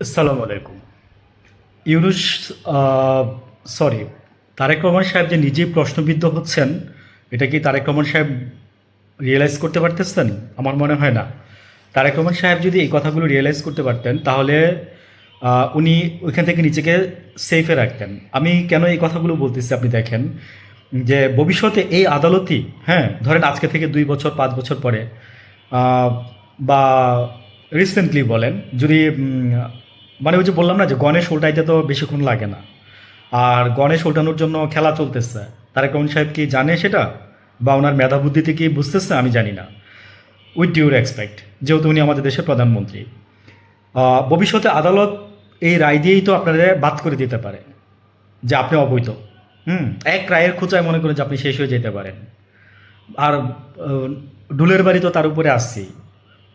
আসসালামু আলাইকুম। ইউনুস সরি, তারেক রহমান সাহেব যে নিজেই প্রশ্নবিদ্ধ হচ্ছেন, এটা কি তারেক রহমান সাহেব রিয়েলাইজ করতে পারতেছেন? আমার মনে হয় না। তারেক রহমান সাহেব যদি এই কথাগুলো রিয়েলাইজ করতে পারতেন, তাহলে উনি ওইখান থেকে নিজেকে সেফে রাখতেন। আমি কেন এই কথাগুলো বলতেছি আপনি দেখেন, যে ভবিষ্যতে এই আদালতই, হ্যাঁ, ধরেন আজকে থেকে ২ বছর ৫ বছর পরে, আহ, বা রিসেন্টলি বলেন, যদি মানে ওই যে বললাম না যে গণেশ উল্টাইতে তো বেশিক্ষণ লাগে না, আর গণেশ উল্টানোর জন্য খেলা চলতেছে। তারেক রহমান সাহেব কি জানে সেটা, বা ওনার মেধা বুদ্ধিতে কি বুঝতেছে, আমি জানি না। উইথ ডিউ রেসপেক্ট, যেহেতু উনি আমাদের দেশের প্রধানমন্ত্রী, ভবিষ্যতে আদালত এই রায় দিয়েই তো আপনারা বাদ করে দিতে পারে যে আপনি অবৈধ। এক রায়ের খোঁচায় মনে করেন যে আপনি শেষ হয়ে যেতে পারেন। আর ঢুলের বাড়ি তো তার উপরে আসছি।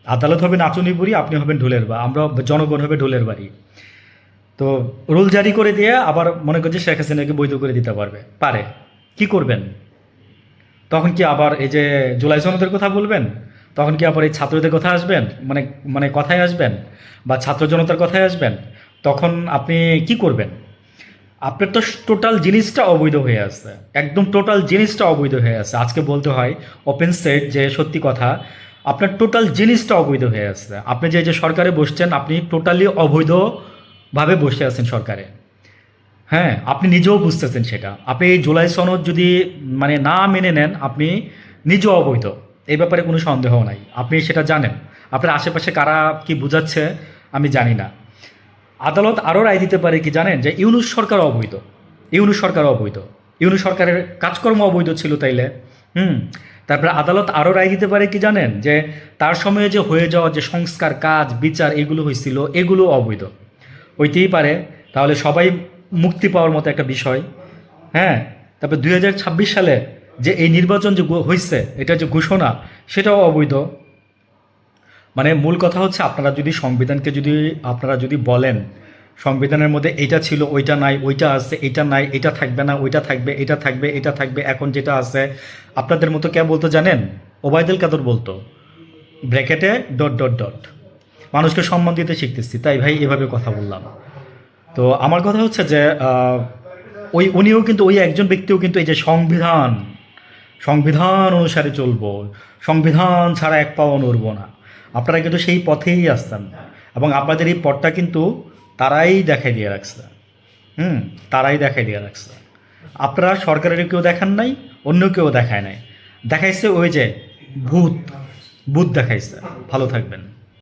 আদালত হবে নাচুনি বুড়ি, আপনি হবেন ঢুলের বা আমরা জনগণ হবে ঢুলের বাড়ি। তো রুল জারি করে দিয়ে আবার মনে করছে শেখ হাসিনাকে বৈধ করে দিতে পারে। কি করবেন? তখন কি আবার এই যে জুলাই সনদের কথা বলবেন? তখন কি আবার এই ছাত্রদের কথা আসবেন, মানে মানে কথায় আসবেন, বা ছাত্র জনতার কথায় আসবেন? তখন আপনি কি করবেন? আপনার তো টোটাল জিনিসটা অবৈধ হয়ে আছে, একদম টোটাল জিনিসটা অবৈধ হয়ে আছে। আজকে বলতে হয় ওপেন সেট যে সত্যি কথা, আপনার টোটাল জিনিসটা অবৈধ হয়ে আছে। আপনি যে যে সরকারে বসছেন, আপনি টোটালি অবৈধভাবে বসে আছেন সরকারে। হ্যাঁ, আপনি নিজেও বুঝতেছেন সেটা। আপনি এই জুলাই সনদ যদি মানে না মেনে নেন, আপনি নিজেও অবৈধ। এই ব্যাপারে কোনো সন্দেহ নাই, আপনি সেটা জানেন। আপনার আশেপাশে কারা কি বুঝাচ্ছে আমি জানি না। আদালত আরও রায় দিতে পারে কি জানেন, যে ইউনূস সরকার অবৈধ। ইউনূস সরকার অবৈধ। ইউনূস সরকারের কাজকর্ম অবৈধ ছিল তাইলে। হুম তারপরে আদালত আরও রায় দিতে পারে কি জানেন, যে তার সময়ে যে হয়ে যাওয়া যে সংস্কার কাজ বিচার এগুলো হয়েছিল, এগুলো অবৈধ হইতেই পারে। তাহলে সবাই মুক্তি পাওয়ার মতো একটা বিষয়। হ্যাঁ, তারপরে ২০২৬ সালে যে এই নির্বাচন যে হয়েছে, এটা যে ঘোষণা, সেটাও অবৈধ। মানে মূল কথা হচ্ছে, আপনারা যদি সংবিধানকে যদি আপনারা যদি বলেন সংবিধানের মধ্যে এইটা ছিল ওইটা নাই, ওইটা আছে এটা নাই, এটা থাকবে না ওইটা থাকবে, এটা থাকবে এটা থাকবে, এখন যেটা আছে আপনাদের মতো কে বলতো জানেন? ওবায়দুল কাদের বলতো, ব্র্যাকেটে ডট ডট ডট। মানুষকে সম্মান দিতে শিখতেছি, তাই ভাই এভাবে কথা বললাম। তো আমার কথা হচ্ছে যে ওই উনিও কিন্তু, ওই একজন ব্যক্তিও কিন্তু এই যে সংবিধান, সংবিধান অনুসারে চলবো, সংবিধান ছাড়া এক পাও নড়ব না, আপনারা কিন্তু সেই পথেই আসছেন। এবং আপনাদের এই পথটা কিন্তু তারাই দেখাই দিয়ে রাখছে। হুম তারাই দেখাই দিয়ে রাখছে। আপনারা সরকারের কেউ দেখান নাই, অন্য কেউ দেখায় নাই। দেখাইছে ওই যে ভূত, ভূত দেখাইছে। ভালো থাকবেন।